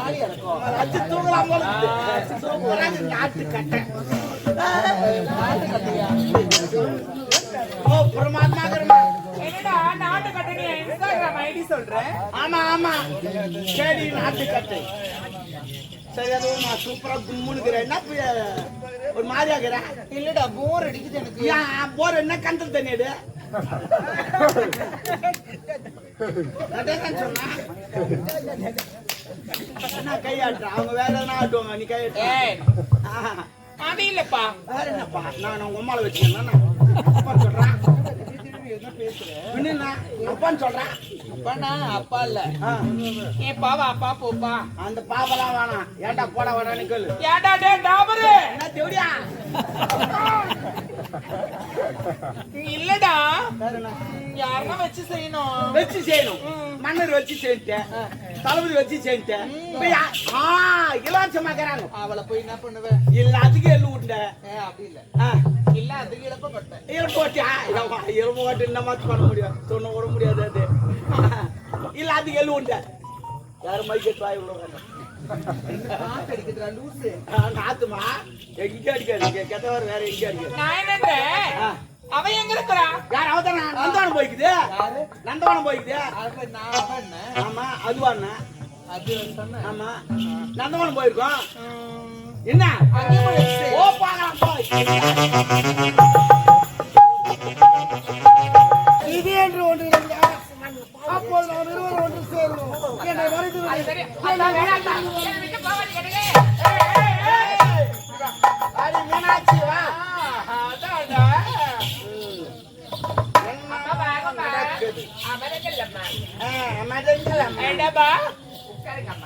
ஜாலியா இருக்கும். அச்சு தூங்கலாம் போல சூப்பரா நாட்டு கட்டை. நாட்டு கட்டையா? ஓ பிரமாதமா. என்னடா நாட்டு கட்டை இன்ஸ்டாகிராம் ஐடி சொல்றேன். ஆமா ஆமா சரி நாட்டு கட்டை. சரி அது நான் சூப்பரா கும்முனுக்குறேன். என்ன ஒரு மாதிரியா இருக்கிறேன்? இல்லடா போர் அடிக்குது எனக்கு. ஏன் போர் என்ன கண்டல் தண்ணிடு கையாட்டுற அவங்க வேற எதனா ஆட்டுவாங்க நீ கையாட்டு. அது இல்லப்பா வேற என்னப்பா நான் உங்க அம்மாவை வச்சுக்கேன் சொல்றேன் அப்பான்னு சொல்றேன். அப்பாண்ணா அப்பா இல்ல என் பாவா அப்பா போப்பா. அந்த பாவெல்லாம் வேணாம். ஏன்டா போட வேணாம் நிக்கல். ஏன்டா டே டாபரு என்ன தேவடியா இல்லடா யாருன்னா வச்சு செய்யணும். மன்னர் வச்சு செஞ்சுட்டேன். தளபதி வச்சு செஞ்சுட்டேன். இலவசமாக்குறாங்க. அவளை போய் என்ன பண்ணுவேன்? எல்லாத்துக்கும் எள்ளு விட்டேன். அப்படி இல்ல அதுக்கு இழப்பப்பட்டேன். இழப்பு ஓட்டு என்ன மாத்து பண்ண முடியும்? சொன்ன விட முடியாது. அது இல்ல அதுக்கு எள்ளு விட்டேன். யாரும் மைக்கெட்டு வாய் விடுவாங்க. நாத்துமா எங்க அடிக்காது. கெட்டவர் வேற எங்க அடிக்காது. நான் என்ன அவ எங்க இருக்கிறா? யார் அவதான் நந்தவனம் போய்க்குது. நந்தவனம் போய்க்குது. ஆமா அதுவா ஆமா நந்தவனம் போயிருக்கோம். என்ன ஓ பாக்கலாம் போய் இது என்று ஒன்று அப்போது நாம் இருவர் ஒன்று சேருவோம். என்னை மறைத்து மீனாட்சி வா.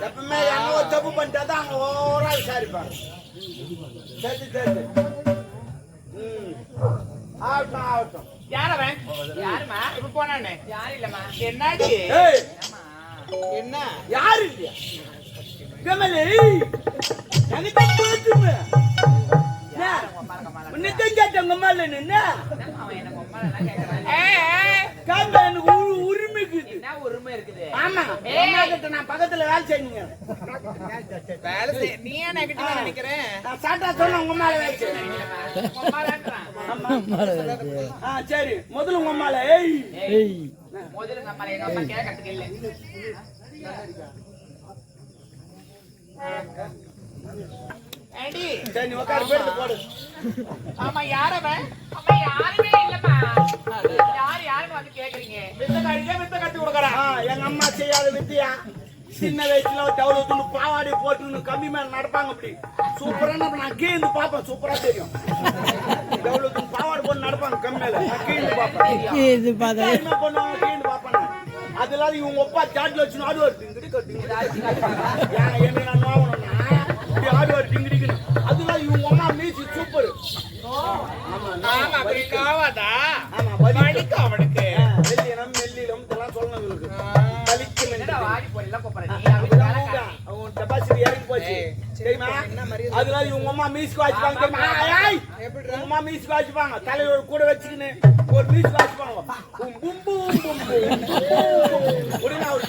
எப்பவுமே என்ன தப்பு பண்ணிட்டா அங்க ஓரா விசாரிப்பாங்க. சரி சரி ஆகட்டும் ஆகட்டும். யாரவன் யாருமா இப்ப போனானே? யாரு இல்லம்மா. என்னாச்சு? என்ன யாரு இல்லையா? கமலே எனக்கு போட்டுமே உரிமை இருக்குது. ஆமா நான் பக்கத்துல வேலை செய்யுங்க. வேலை செய் நீ நினைக்கிறேன். சாட்டா சொன்ன உங்க மேல வேலை சரி முதல்ல உங்க மேல முதல்ல நம்ம எங்க அம்மா கேட்கறதுக்கு இல்லை. சரி உட்காரு போயிட்டு போடு. ஆமா யாரவன்? அம்மா யாருமே இல்லம்மா. யாருன்னு வந்து கேக்குறீங்க? வித்த கட்டி கொடுக்கறா. எங்க அம்மா செய்யாத வித்தியா. சின்ன வயசுல டவுல துண்டு பாவாடி போட்டு கம்மி மேல நடப்பாங்க. அப்படி சூப்பரா நான் கீழ்ந்து பாப்பேன். சூப்பரா தெரியும். டவுல துண்டு பாவாடி போட்டு நடப்பாங்க கம்மி மேல. நான் கீழ்ந்து பாப்பேன். என்ன பண்ணுவாங்க கீழ்ந்து பாப்பேன். அதெல்லாம் இவங்க ஒப்பா சாட்ல வச்சு ஆடு வருது. என்ன நான் நோவணும்னா இப்படி ஆடு வருது டிங்கிடிக்கு. அதெல்லாம் இவங்க அம்மா மியூசிக் சூப்பர். ஆமா அப்படி காவாதா? ஆமா வலிக்கு அவனுக்கு வெள்ளினம் மெல்லிலம் இதெல்லாம் சொல்லணும். இவங்களுக்கு வலிக்கும். என்னடா வாடி போறீங்க போறீங்க. அவங்க டெபாசிட் இறங்கி போச்சு தெரியுமா? அதனால இவங்க அம்மா மியூசிக் வாசிப்பாங்க தெரியுமா? உங்க அம்மா மியூசிக் வாசிப்பாங்க. தலையோட கூட வச்சுக்கின்னு ஒரு மியூசிக் வாசிப்பாங்க. பும் பும் பும் உடனே அவர்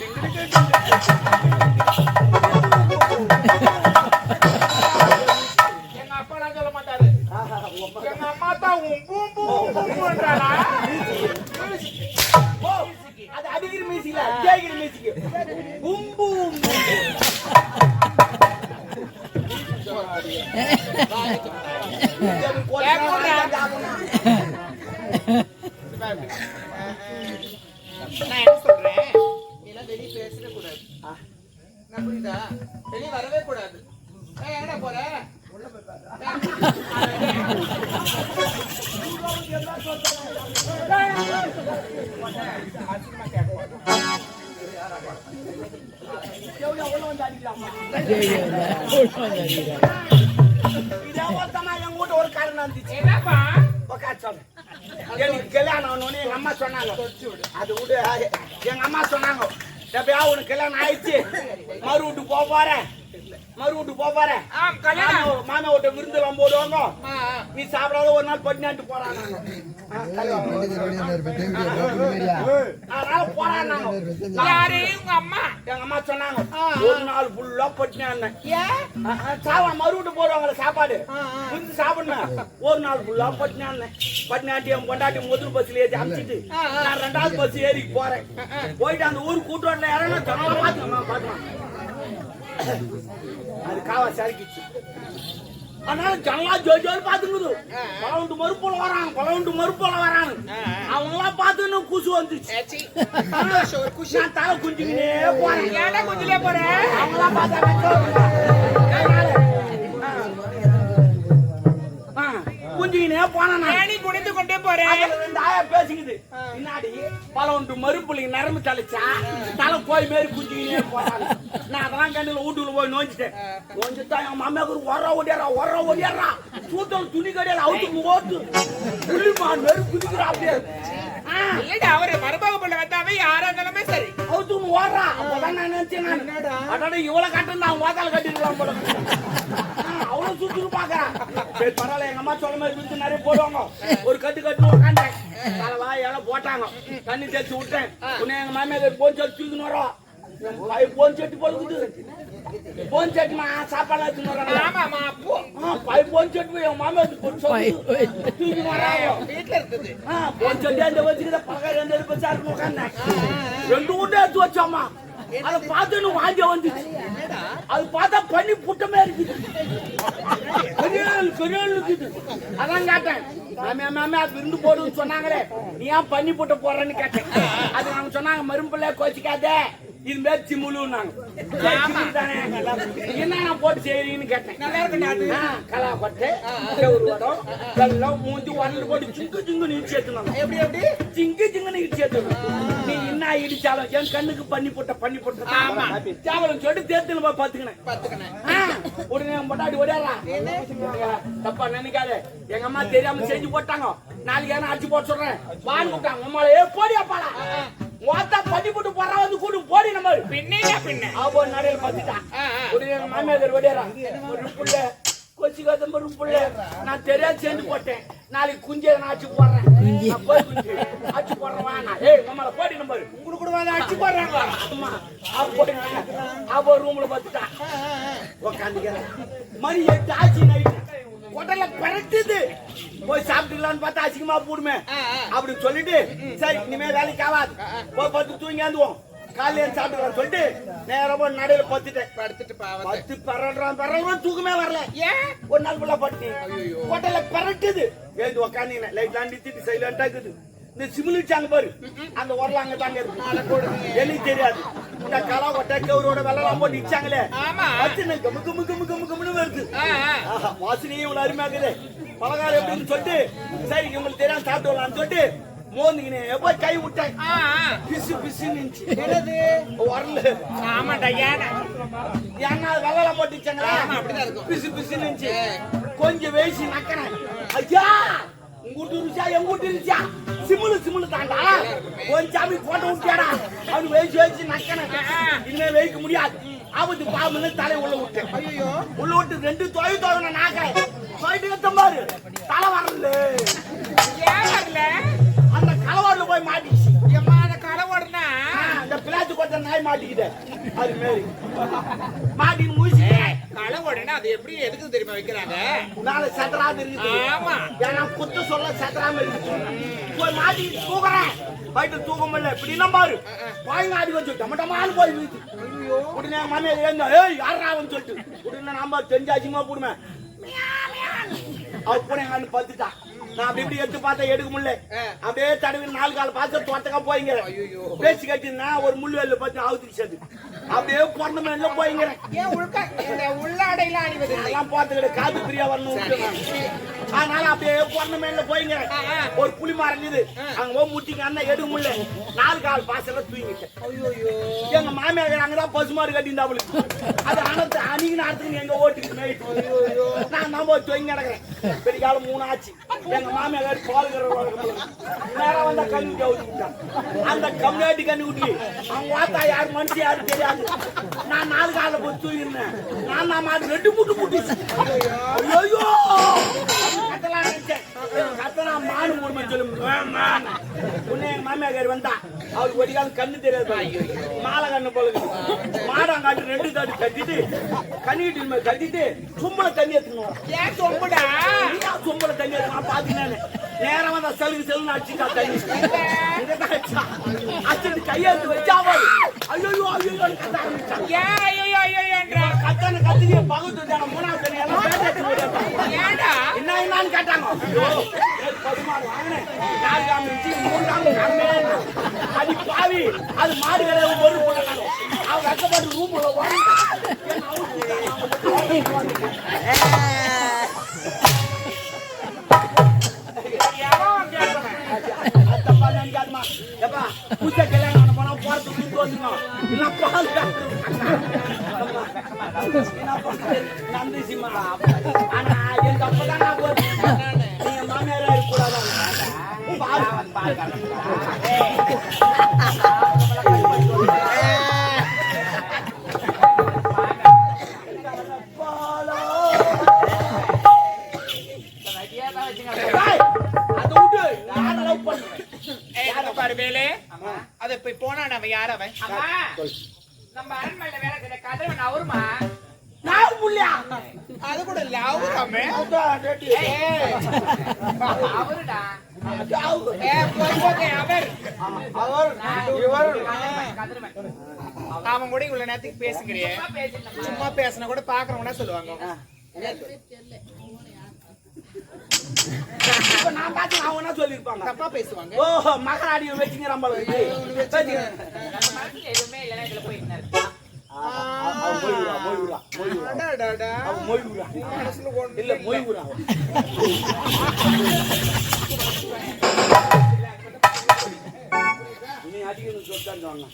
எங்க அப்பா எல்லாம் சொல்ல மாட்டாரு. எங்க அம்மா தான் பூம் பூம் பூம்ன்றானா? அது அடிக்கிற மியூசிக்ல கேக்குற மியூசிக் பும் பும். நான் என்ன சொல்றேன்? எல்லாம் வெளியே பேசவே கூடாது. நான் புரியுதா? வெளியே வரவே கூடாது. எங்கடா போற? உள்ள போய் ஒரு காரணம் இருந்துச்சு. என்னப்பா எனக்கு கல்யாணம் எங்க அம்மா சொன்னாங்க. அது விடு. எங்க அம்மா சொன்னாங்க எப்பயா உனக்கு கல்யாணம் ஆயிடுச்சு மறு வீட்டு போக போறேன் மறு வீட்டுக்கு போக போறேன் கல்யாணம் மாமா வீட்டை விருந்தெல்லாம் போடுவாங்க ஆ, ஆ. நீ சாப்பிடாத ஒரு நாள் பட்டினாட்டு போறாங்க அதனால போறாங்க யாரு உங்க அம்மா எங்க அம்மா சொன்னாங்க ஆ, ஆ. ஒரு நாள் ஃபுல்லா பட்டினான்னு ஏன் சாவா மறு வீட்டு போடுவாங்களே சாப்பாடு ஆ, ஆ. விருந்து சாப்பிடணும் ஒரு நாள் ஃபுல்லா பட்டினான்னு பட்டினாட்டி என் பொண்டாட்டி முதல் பஸ்ல ஏறி அமிச்சிட்டு ஆ, ஆ. நான் 2வது பஸ் ஏறி போறேன் போயிட்டு அந்த ஊர் கூட்டோட்ல இறங்க ஜனல பாத்துக்கலாம் அது காவா சரிக்கிச்சு அதனால ஜனலா ஜோஜோர் பாத்துக்குது பலவுண்டு மறுப்போல வராங்க அவங்க எல்லாம் பார்த்து குசு வந்துச்சு ஏச்சி, சந்தோஷம், ஒரு குஷி. நான் தலை குஞ்சுக்கினே போறேன் ஏன்டா குஞ்சிலே போற அவங்க எல்லாம் பார்த்தா குஞ்சுக்கினே போனேன் நான். ஏனி குனிந்து கொண்டே போற அதுல 2 ஆயா பேசிக்குது பின்னாடி பலவுண்டு மறுப்புள்ளிங்க நரம்பு தலைச்சா தலை கோய் மாரி குஞ்சுக்கினே போறாங்க நான் அதெல்லாம் கண்டில வீட்டுக்குள்ள போய் நோஞ்சிட்டேன் நோஞ்சிட்டா என் மாமியாக்கு ஒர்றா சூட்டல் துணி கடையில அவுட்டு ஓட்டு புள்ளிமான் மாரி குதிக்கிறா அப்படியே இல்லடா அவரு மருமக பிள்ளை வந்தாவே யாரா இருந்தாலுமே சரி அவுட்டு ஓடுறா அப்பதான் நான் நினைச்சேன் அடாட இவ்வளவு கட்டு நான் வாத்தால கட்டிருக்கலாம் போல அவ்வளவு சுத்துக்கு பாக்குறேன் சரி பரவாயில்ல எங்க அம்மா சொல்ல மாதிரி வித்து நிறைய போடுவாங்க ஒரு கட்டு உட்காண்டேன் அதெல்லாம் இலை போட்டாங்க தண்ணி தேய்ச்சி விட்டேன் உன்னை எங்க மாமியார் போன் சட்டி தூக்கின்னு வரோம் போன் சட்டி போடுக்குது போன் சட்டிமா சாப்பாடு வச்சுன்னு வரோம் ஆமாமா அப்போ போன் சட்டி போய் என் மாமியார் தூக்கின்னு வராங்க வீட்டுல இருக்குது போன் சட்டி அந்த வச்சுக்கிட்ட பக்கம் 2 பச்சாருன்னு உட்காந்தேன் 2 உண்டை எடுத்து வச்சோம்மா அதை பார்த்து வாங்கி வந்துச்சு அது பார்த்தா பண்ணி புட்டமே இருக்குது அதான் கேட்டேன் மாமே அது விருந்து போடுன்னு சொன்னாங்களே நீ ஏன் பண்ணி புட்ட போடுறேன்னு கேட்டேன் அது அவங்க சொன்னாங்க மரும்பிள்ள கோச்சிக்காதே இது மேல் சிம்முலுன்னாங்க என்ன நான் போட்டு செய்யறீங்கன்னு கேட்டேன் கலா கொட்டை ஒரு வடம் வெள்ளம் மூஞ்சி உரண்டு போட்டு சிங்கு நீச்சு ஏத்துனாங்க எப்படி சிங்கு நீச்சு ஏத்தணும் நீ என்ன இடிச்சாலும் என் கண்ணுக்கு பண்ணி போட்ட சாவலம் சொல்லிட்டு தேர்தல் போய் பாத்துக்கினேன் உடனே பொட்டாடி ஓடியாரா தப்பா நினைக்காத எங்க அம்மா தெரியாம செஞ்சு போட்டாங்க நாளைக்கு ஏன்னா அடிச்சு போட்டு சொல்றேன் வாங்கி விட்டாங்க உமால போடியா பாடா வாத்தா பண்ணி போட்டு போறா வந்து கூட்டு போடி நம்ம பின்ன ஆபோ நிறைய பாத்துட்டான் உடனே எங்க மாமியார் ஓடியாரா ஒரு புள்ள கொச்சி கதம்பரு புள்ள நான் தெரியாது செஞ்சு போட்டேன் நாளைக்கு குஞ்சே நான் அடிச்சு போடுறேன் அடிச்சு போடுறேன் வாங்க ஏய் உமால போடி நம்பர் உங்களுக்கு கூட வந்து அடிச்சு போடுறாங்க அம்மா ஆபோ ரூம்ல பாத்துட்டான் உட்காந்துக்கிறேன் மணி 8 ஆச்சு நைட்டு ஹோட்டல்ல பரட்டுது போய் சாப்பிட்டுக்கலான்னு பார்த்தா அசிங்கமா போடுமே அப்படின்னு சொல்லிட்டு சரி இனிமே வேலைக்கு ஆகாது போய் பத்து தூங்கியாந்துவோம் காலையில சாப்பிட்டுக்கலாம் சொல்லிட்டு நேரமா நடையில படுத்துட்டு பரடுறான் தூக்கமே வரல ஏன் ஒரு நாள் ஃபுல்லா பட்டு ஹோட்டல்ல பரட்டுது எழுந்து உக்காந்தீங்கன்னா லைட் திட்டு சைலண்டா இருக்குது இந்த சிமிலிச்சாங்க பாரு அந்த உரல அங்க தாங்க இருக்கு எனக்கு தெரியாது இந்த கலா கொட்டை கவுரோட வெள்ளலாம் போட்டு இச்சாங்களே கமுன்னு வருது வாசனையே இவ்வளவு அருமையாக்குது பலகாரம் எப்படின்னு சொல்லிட்டு சரி இவங்களுக்கு தெரியாம சாப்பிட்டு வரலாம்னு சொல்லிட்டு மோந்துக்கினே எப்போ கை விட்டேன் பிசு நின்ச்சு வரல ஆமாடா ஏன்னா வெள்ளலாம் போட்டு இச்சாங்களா அப்படிதான் இருக்கும் பிசு நின்ச்சு கொஞ்சம் வேசி நக்கிறேன் ஐயா உங்கூட்டு இருந்துச்சா எங்கூட்டு இருந்துச்சா சிமுலு தாண்டா கொஞ்சம் போட்டோ விட்டியாடா அவனு வேசி நக்கணும் இனிமே வைக்க முடியாது ஆபத்து பாம்புன்னு தலை உள்ள விட்டேன் உள்ள விட்டு 2 தொகை நாக்கிறேன் போயிட்டு தம்பாரு தலை வரல அந்த கலவாடுல போய் மாட்டிச்சு கலவாடுனா அந்த பிளாத்து கொட்ட நாய் மாட்டிக்கிட்டேன் அது மாரி மாட்டின்னு முடிச்சு கலவாடுனா அது எப்படி எதுக்கு தெரியுமா வைக்கிறாங்க மேல சத்தராது இருக்குது ஆமா ஏன்னா குத்து சொல்ல சத்தராம இருக்கு போய் மாட்டி தூக்குறேன் போயிட்டு தூக்க முடியல இப்படி நம்பாரு பாய்ங்க ஆடி வந்து டமட்டமான்னு போய் வீட்டு உடனே மாமியார் ஏங்க ஏய் யாராவன்னு சொல்லிட்டு உடனே நாம தெரிஞ்சாச்சுமா போடுமே அவ போனேங்க பத்துட்டா நான் அப்படி இப்படி எடுத்து பார்த்தா எடுக்க முடியல அப்படியே தடவி 4 கால் பார்த்து தோட்டக்கா போய்ங்க பேச்சு கட்டினா ஒரு முள்ளுவேல பார்த்து ஆவுத்திச்சது அப்படியே பொண்ணு மேல போய்ங்க உள்ளாடையில அணிவது எல்லாம் பார்த்துக்கிட்டு காது பிரியா வரணும் அதனால அப்படியே பொண்ணு மேல போய்ங்க ஒரு புலி மரம் இது அங்க போய் முட்டிங்க அண்ணன் எடுக்க முடியல 4 கால் பாசல தூங்கிட்டேன் எங்க மாமியார் அங்கதான் பசுமாடு கட்டியிருந்தா அவளுக்கு அது அணிக்கு நேரத்துக்கு எங்க ஓட்டிட்டு நான் நம்ம தூங்கி கிடக்குறேன் பெரிய காலம் 3 ஆச்சு எங்க மாமியார் பாலுகிற நேரம் வந்தா கண்ணு ஊத்தி விட்டான். அந்த கம்யூனிட்டி கண்ணு ஊட்டி அவங்க வாத்தா யாரு மனுஷன் யாரும் தெரியாது. நான் 4 காலில் போய் தூங்கிருந்தேன். நான் மாடு 2 முட்டு முட்டிச்சு. ஐயோ கத்தலாம் நினைச்சேன். கத்தனா மாடு மூணு சொல்லு உன்னை எங்க மாமியார் வந்தா அவருக்கு ஒரு காலம் கண்ணு தெரியாது. மாலை கண்ணு போல மாடாங்காட்டு 2 தாடி கட்டிட்டு கண்ணிட்டு கட்டிட்டு சும்மல தண்ணி எடுத்துக்கணும். ஏன் சொம்புடா சும்மல தண்ணி எடுத்து பாத்தீங்கன்னா நேரம் வந்தா செல்லுன்னு அடிச்சுட்டா தண்ணி அடிச்சுட்டு கையெழுத்து வச்சாவோ ஐயோ ஐயோ ஏன் ஐயோ ஐயோ என்ற கத்தனை கத்திரிய பகுத்து தான 3வது தண்ணி எல்லாம் ஏன்டா என்னன்னு கேட்டாங்க. பசுமாடு வாங்கினேன் 4 காமிச்சு 3 காமி அது பாவி அது மாடு கிடையாது. ஒரு போட்டாங்க அவங்க கஷ்டப்பட்டு ரூம்ல பூச்சை கல்யாணம் போனா போறது நந்திசிமா. ஆனா எங்க அப்பதான் நான் நீங்க மாமியாரா இருக்கக்கூடாது. அது போய் போனா நம்ம யார் அவன்? நம்ம அரண்மனையில வேலை செய்யற கதிரவன் அவருமா? நான் புள்ளியா அது கூட இல்ல அவருமே அவருடா. அவன் கூட இவ்வளவு நேரத்துக்கு பேசுங்கிறியே சும்மா பேசினா கூட பாக்குறவங்க சொல்லுவாங்க. நான் பார்த்து அவங்க சொல்லிருப்பாங்க தப்பா பேசுவாங்க. ஓஹோ மகராடியை வச்சுங்க எதுவுமே இல்லைன்னா இதுல போயிருந்தாரு. இல்ல மொய்வுரா நீ அடிக்கணும் சொல்லிட்டாங்க.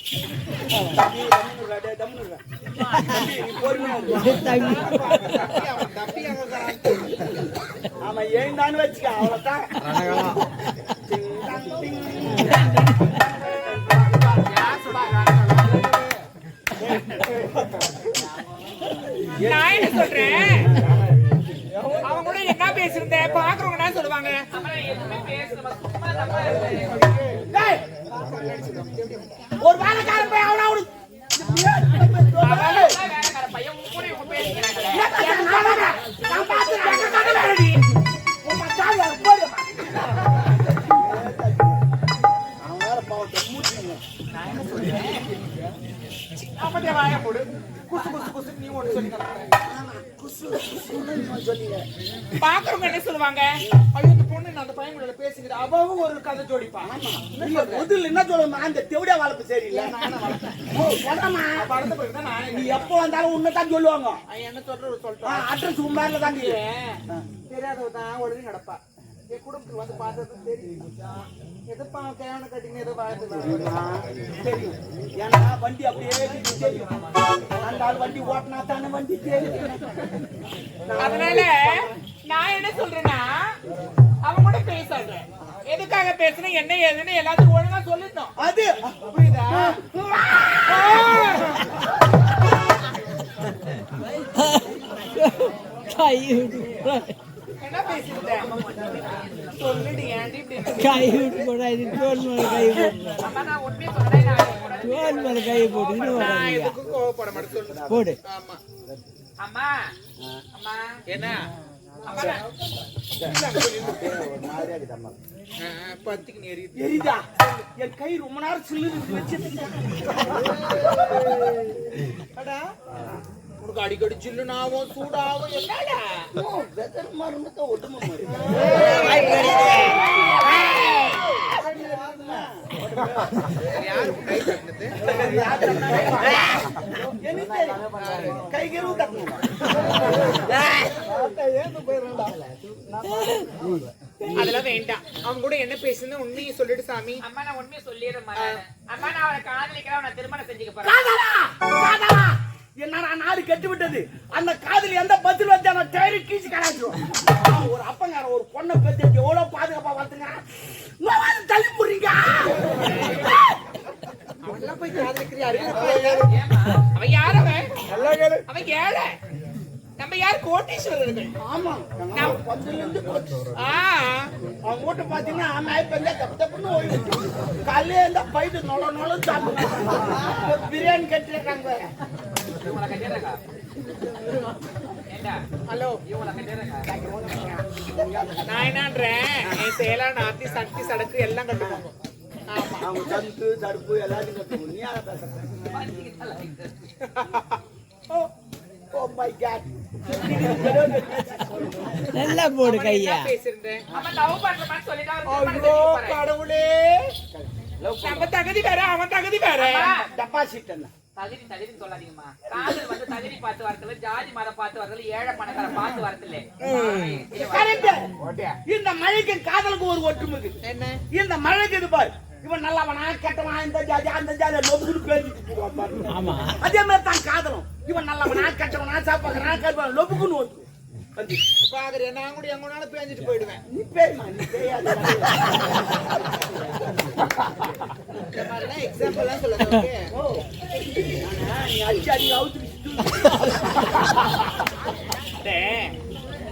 ஆமா ஏந்தான்னு வச்சுக்க அவ்வளவுதான். நான் என்ன சொல்றேன் அவங்க கூட என்ன பேசிருந்தேன் பாக்குறவங்க என்ன சொல்லுவாங்க. ஒரு வேலைக்காரன் போய் அவனா பையன் கூட இவங்க பேசிக்கிறாங்களே வாய போடு குசு குசு குசு நீ ஒண்ணு சொல்லி பாக்குறவங்க என்ன சொல்லுவாங்க. ஐயோ இந்த பொண்ணு அந்த பையன் கூட பேசுகிற அவவும் ஒரு கதை ஜோடிப்பான். முதல்ல என்ன சொல்லுமா அந்த தெவிடா வளர்ப்பு சரியில்லை. வளர்ந்த பிறகுதான் நான் நீ எப்போ வந்தாலும் உன்னதான் சொல்லுவாங்க. என்ன சொல்ற சொல்றேன் அட்ரஸ் உண்மையில தான் தெரியாதவ தான் ஒழுங்கு நடப்பா. என் குடும்பத்துக்கு வந்து பார்த்தது தெரியும். எதப்பா கேவன கட்டிங்க ஏதோ தெரியும். ஏன்னா வண்டி அப்படியே தெரியும். அந்த ஆள் வண்டி ஓட்டினா தானே வண்டி தெரியும். அதனால நான் என்ன சொல்றேன்னா அவங்க கூட பேசுறேன். எதுக்காக பேசுறேன் என்ன ஏதுன்னு எல்லாத்துக்கும் ஒழுங்கா சொல்லிட்டோம். அது புரியுதா? என்ன பேசிட்டேன் சொல்லிடு ஏன்டி இப்படி கை விட்டு போடாது தோல் மேல கை போடு. அம்மா நான் உண்மையை சொல்றேன். தோல் மேல கை போடு. நான் எதுக்கும் கோவப்பட மாட்டேன் சொல்லு போடு. ஆமா அம்மா அம்மா என்ன பத்துக்கு நீ எரிதா என் கை ரொம்ப நேரம் சில்லுன்னு வச்சு உனக்கு அடிக்கடி சில்லுனாவும் சூடாவும் என்னடா வெதர் மருந்து ஒட்டுமா கைகரு அதெல்லாம் வேண்டாம். அவங்க கூட என்ன பேசுன்னு உண்மையை சொல்லிட்டு சாமி. அம்மா நான் உண்மையை சொல்லிடுறேன். அம்மா நான் அவனை காதலிக்கிறேன். அவனை திருமணம் செஞ்சுக்க போறேன். என்னடா நாடு கெட்டு விட்டது. அந்த காதல் எந்த பதில் வந்து அந்த டயரு கீச்சு கலாச்சிரும். ஒரு அப்பங்கார ஒரு பொண்ணை பத்தி எவ்வளவு பாதுகாப்பா வளர்த்துங்க. தள்ளி போடுறீங்க. அவன்லாம் போய் காதலிக்கிறியாரு? அவன் யார்? அவன் ஏழை. நம்ம யார்? கோட்டீஸ்வரர்கள். ஆமா நான் 10 இருந்து அவங்க வீட்டு பாத்தீங்கன்னா மேய்ப்பந்தே தப்புன்னு ஓய்வு. காலையில இருந்தா பைட்டு நொல சாப்பிடுறாங்க. பிரியாணி கட்டிருக்காங்க. ஹலோ, நான் என்னன்றேன், என் சேலம் நாத்தி சட்டி சடக்கு எல்லாம் கட்டுவாங்க. அவங்க சடுப்பு சடுப்பு எல்லாத்தையும் கட்டுவோம். நீ யார பேசுற? Oh my god. நல்லா போடு கையா. பேசுறேன். அவன் லவ் பண்றமான்னு சொல்லிட்டா ஐயோ கடவுளே. நம்ம தகுதி வேற, அவன் தகுதி வேற. டெபாசிட் என்ன? தகுதின்னு சொல்லாதீங்கம்மா. காதல் வந்து தகுதி பார்த்து வரதுல, ஜாதி மதம் பார்த்து வரதுல, ஏழை பணக்கார பார்த்து வரதுல. இந்த மழைக்கு காதலுக்கு ஒரு ஒற்றுமை என்ன? இந்த மழைக்கு இது பாரு, இவன் நல்லவனா கெட்டவனா, இந்த ஜாதி அந்த ஜாதி நொப்புன்னு பேசிட்டு போவான். அதே மாதிரி தான் காதலும். இவன் நல்லவனா கெட்டவனா சாப்பாக்குறா கருப்பா நொப்புக்குன்னு ஓட்டு பாக்குறேன். நான் கூட எங்கனாலும் பேஞ்சிட்டு போயிடுவேன். நீ பேய்மா, நீ தெரியாது. எக்ஸாம்பிள் சொல்லுங்க. நீ அடிச்சாடி அவுத்து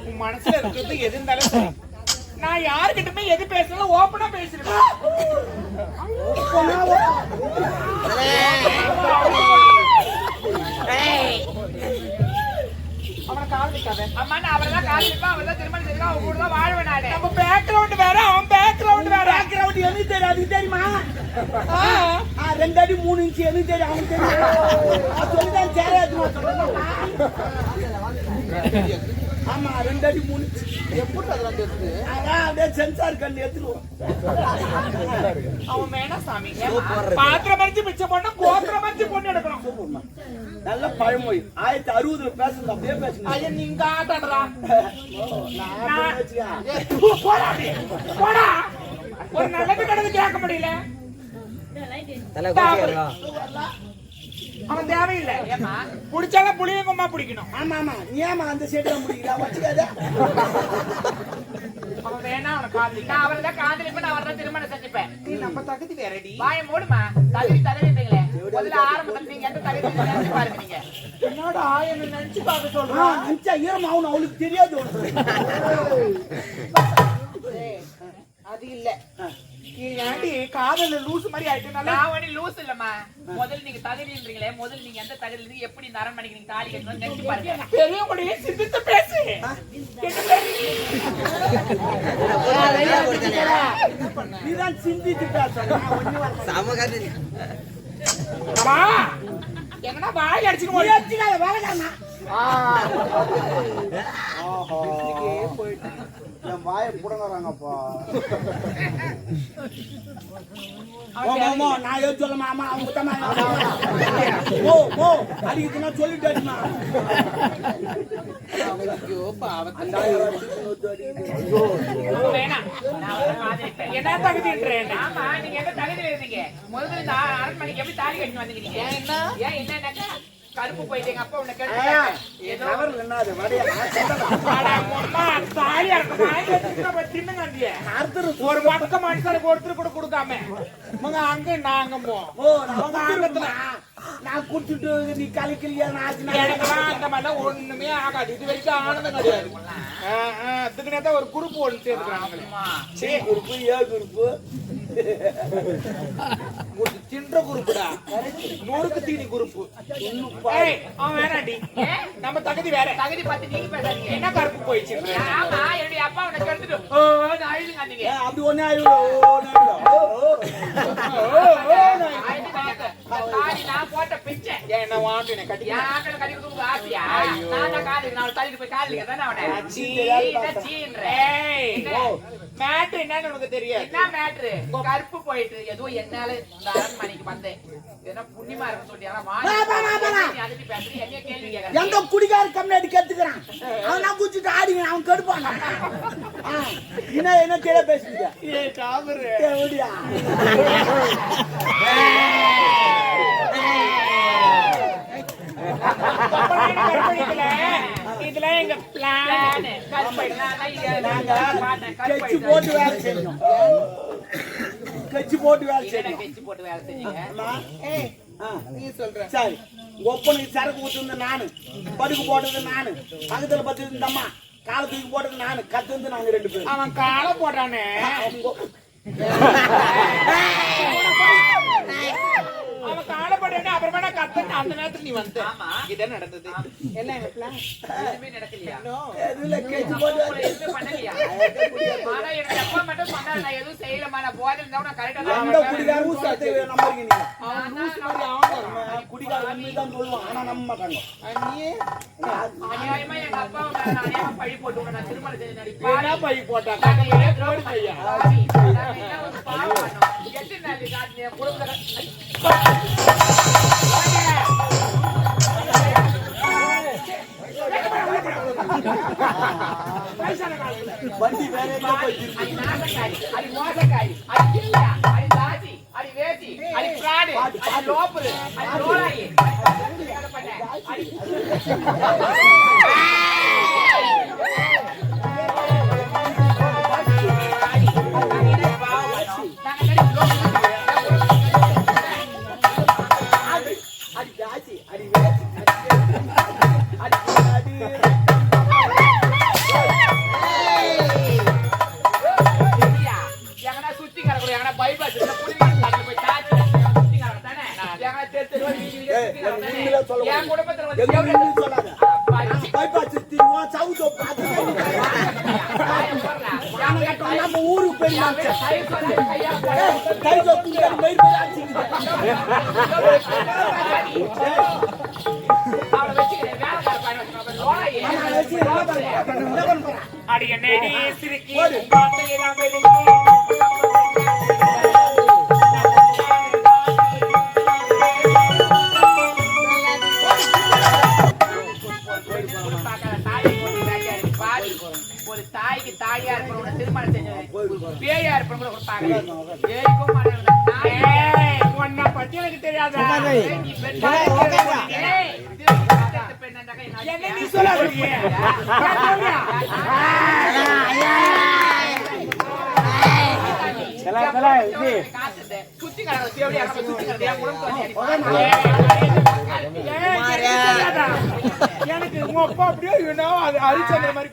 உன் மனசுல இருக்கிறது எது இருந்தாலும் சரி. நான் யாருக்கிட்டமே எது பேசணும் ஓப்பனா பேசிருவேன். அவனை காதலிக்காத. அம்மா நான் அவரெல்லாம் காதலிப்பா, அவரெல்லாம் திருமணம் செய்யலாம், அவங்க கூட தான் வாழ்வேன் நானு. நம்ம பேக்ரவுண்ட் வேற, அவன் பேக்ரவுண்ட் வேற. பேக்ரவுண்ட் எனக்கு தெரியும், அதுக்கு தெரியுமா? 2 அடி 3 இன்ச்சு எனக்கு தெரியும், அவனுக்கு தெரியும். சொல்லிதான் சேராதுமா சொல்றேன். ஆமா 2 அடி 3 இன்ச்சு. எப்படி அதெல்லாம் தெரியுது? அப்படியே சென்சார் கண்ணு எடுத்துருவோம். அவன் வேணா சாமி. பாத்திரம் மறிச்சு மிச்சம் பண்ண கோத்திரம் மறிச்சு பொண்ணு எடுக்கணும். நல்ல பழமொழி. 1960 பேசுறது அப்படியே பேசுங்க. ஐயா நீங்க ஆட்டடா. போடா. ஒரு நல்லது கடந்து கேட்க முடியல. அவன் தேவையில்லை. புடிச்சாலும் புளியங்கம்மா பிடிக்கணும். ஆமா ஆமா, நீ ஏமா அந்த சைடுல முடிக்கிறா? வச்சுக்காத. அவன் வேணா அவனை காதலிக்க. நான் அவரை தான் காதலிப்பேன், அவரை தான் திருமணம் செஞ்சுப்பேன். நீ நம்ம தகுதி வேறடி. வாய மூடுமா. தகுதின்றீங்களே, முதல்ல ஆரம்பத்துல நீங்க எந்த தகுதி நினைச்சு பாருங்க. நீங்க என்னடா என்ன நினைச்சு பார்க்க சொல்றான். நினைச்சா ஈரமாவும் அவளுக்கு தெரியாது. அது இல்ல. ஏன்டி காதல லூசு மாதிரி ஆயிட்டனால? நான் ஒண்ணு லூஸ் இல்லம்மா. முதல்ல நீங்க தகுதின்றீங்களே, முதல்ல நீங்க எந்த தகுதியில இருந்து எப்படி இந்த அரண்மனைக்கு நீங்க தாலி கட்டணும்னு நினைச்சு பாருங்க. பெரியவங்களையே சிந்தித்து பேசு. நீதான் சிந்திச்சு அம்மா எங்கனா வாய் அடிச்சுன்னு வேலைக்காரனா என் வாயை புடங்குறாங்கப்பா. நான் எது சொல்லமா? ஆமா அவங்க அடிக்குதுன்னா சொல்லிட்டேன். வேணாம், நான் அவரை காதலிப்பேன். என்ன தகுதின்றேன்? ஆமா, நீங்க எந்த தகுதியில இருந்தீங்க? முதல்ல இந்த அரண்மனைக்கு எப்படி தாலி கட்டி வந்தீங்க நீங்க? ஏன் என்னன்னாக்கா கருப்பு போயிட்டு எங்க அப்பா உன்னை கேட்டு ஏதோ ஒரு பக்க மனுஷனுக்கு ஒருத்தர் கூட கொடுக்காம அங்க நாங்க நான் குடிச்சுட்டு நீ கலைக்கலையா? எனக்குலாம் அந்த மாதிரிலாம் ஒண்ணுமே ஆகாது. இது வரைக்கும் ஆனந்தம் கிடையாது. அதுக்குன்னு ஒரு குரூப் ஒன்று சேர்ந்துக்கிறாங்க. குரூப்பு ஏ குரூப்பு சின்ற குரூப்புடா. நூறுக்கு தீனி குரூப்பு. அவன் வேணாண்டி. நம்ம தகுதி வேற. தகுதி பார்த்து நீங்க பேசாதீங்க. என்ன கருப்பு போயிடுச்சு? ஆமா, என்னுடைய அப்பா உன்னை கெடுத்துட்டு அழுதுங்க நீங்க. அப்படி ஒண்ணு தாலி நான் போட்ட பிச்சை. என்ன வாண்டு என்ன கட்டி கட்டி கொடுக்க ஆசையா? நான் காதுக்கு நான் தள்ளிட்டு போய் காதலிக்க தானே அவனை. மேட்ரு என்னன்னு உனக்கு தெரியாது. என்ன மேட்ரு? கருப்பு போயிட்டு ஏதோ என்னால இந்த அரண்மனைக்கு வந்தேன். ஏன்னா புண்ணியமா இருக்கு சொல்லிட்டு அதுக்கு பேசுறேன். என்ன கேள்வி கேட்கறேன்? எங்க குடிகார கம்யூனிட்டி கத்துக்கிறான். அவன் நான் குடிச்சிட்டு ஆடிங்க, அவன் கடுப்பான். என்ன தெரிய பேசுறீங்க? கற்பழிக்கல. இதெல்லாம் எங்க பிளான். கெச்சு போட்டு வேலை செய்யணும். கெச்சு போட்டு வேலை செய்யணும். கெச்சு போட்டு வேலை செஞ்சீங்க. ஏய், நீ சொல்ற. சரி, ஒப்பனுக்கு சரக்கு ஊத்துறது நானு, படுக்கு போட்டது நானு, பக்கத்துல பத்து இந்த அம்மா, காலை தூக்கி போட்டது நானு, கத்து நாங்க 2 பேரும். அவன் காலை போட்டானே. அவன் காலை போட்டானே. அப்புறமா கத்து அந்த நேரத்துக்கு நீ வந்து. இதான் நடந்தது. என்ன எங்க பிளான்? எதுவுமே நடக்கலையா? எதுல கெச்சு போட்டு எதுவுமே பண்ணலையா? ஆனா எனக்கு எப்ப மட்டும் பண்ணல. நான் எதுவும் செய்யலமா. நான் போதில் இருந்தா நான் கரெக்டா அந்த குடிகாரன் ஊசாத்து நம்புறீங்க நீங்க. தான் குடிகாரன் உண்மைதான் சொல்லுவான், ஆனா நம்ப மாட்டாங்க. நீ அநியாயமா எங்க அப்பா மேல அநியாயமா பழி போட்டு நான் திருமணம் செஞ்சு நடிப்பேன். என்ன பை போட்டா பையா வண்டி வேற எங்க போயிட்டு நம்ம ஊருக்கு பெரிய அடி என்னடி சிரிக்கி ஒரு தாய்க்கு தாயா இருப்பவங்க திருமணம் செஞ்சு பேயா இருப்பவங்க கொடுப்பாங்க. உன்னை பத்தி எனக்கு தெரியாத நீ சொல்லாத சுத்தி எனக்கு உங்க அப்பா அப்படியே அது அரிச்சந்த மாதிரி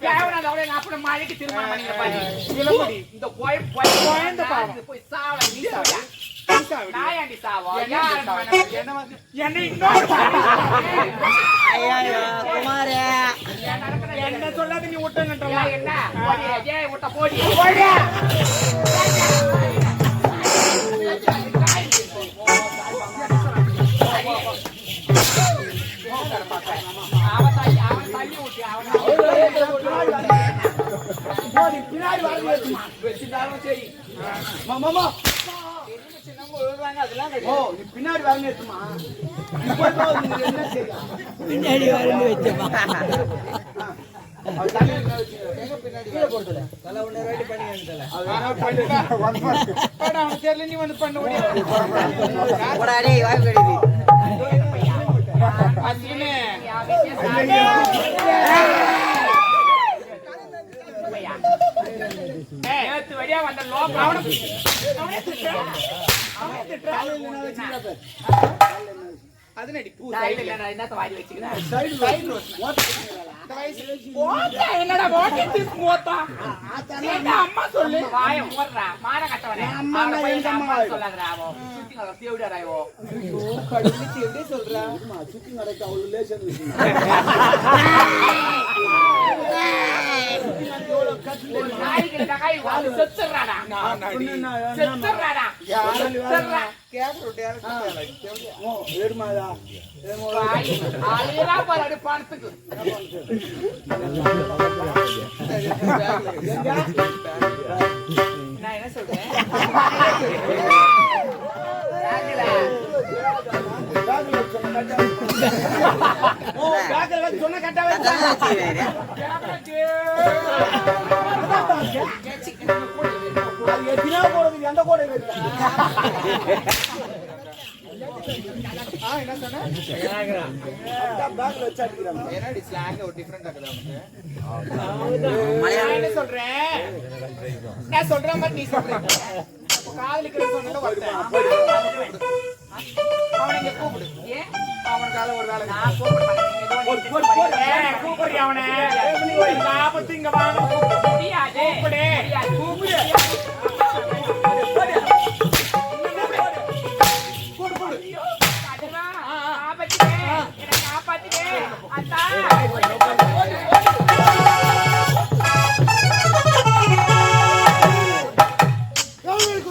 அப்படி மழைக்கு திருமணம் பண்ணிக்கிறேன். இந்த குழந்த போய் சாவ நீ சாவா நாயாண்டி சாவா என்ன இன்னொரு என்ன சொல்லாத நீ விட்டங்கன்ற என்ன விட்ட போடி பின்னாடி சரி மாமா பின்னாடி வரணுமா என்ன செய்யும் பின்னாடி வரணும் வச்சமா தெரியல நீ வந்து பண்ண வழியா வந்த லோகம் அதனடி வாரி வச்சுக்கிறேன். என்னடா அம்மா சொல்லு வாய போடுறா மான கட்டவனே சொல்லாதா சுத்தி தேவிடாராயோ எப்படி சொல்றா சுத்தி நடக்க அவ்வளவு லேசன் பணத்துக்கு நான் என்ன சொல்றேன் சொன்ன கட்டாவே எத்தனை போடுறது எந்த கூட என்ன சொன்ன அதான் பேக்ல வச்சு அடிக்கிறாங்க. என்னடி ஸ்லாங் ஒரு டிஃபரெண்ட் ஆகுது உனக்கு நான் என்ன சொல்றேன் நான் சொல்ற மாதிரி நீ சொல்ற காதலிக்கிற சொன்னல வரேன் அவனை இங்க கூப்பிடு ஏன் அவனுக்கால ஒரு வேளை நான் கூப்பிடு அவனை இந்த ஆபத்து இங்க வாங்க கூப்பிடு கூப்பிடு காப்பாத்துங்க, என்னை காப்பாத்துங்க. அத்தா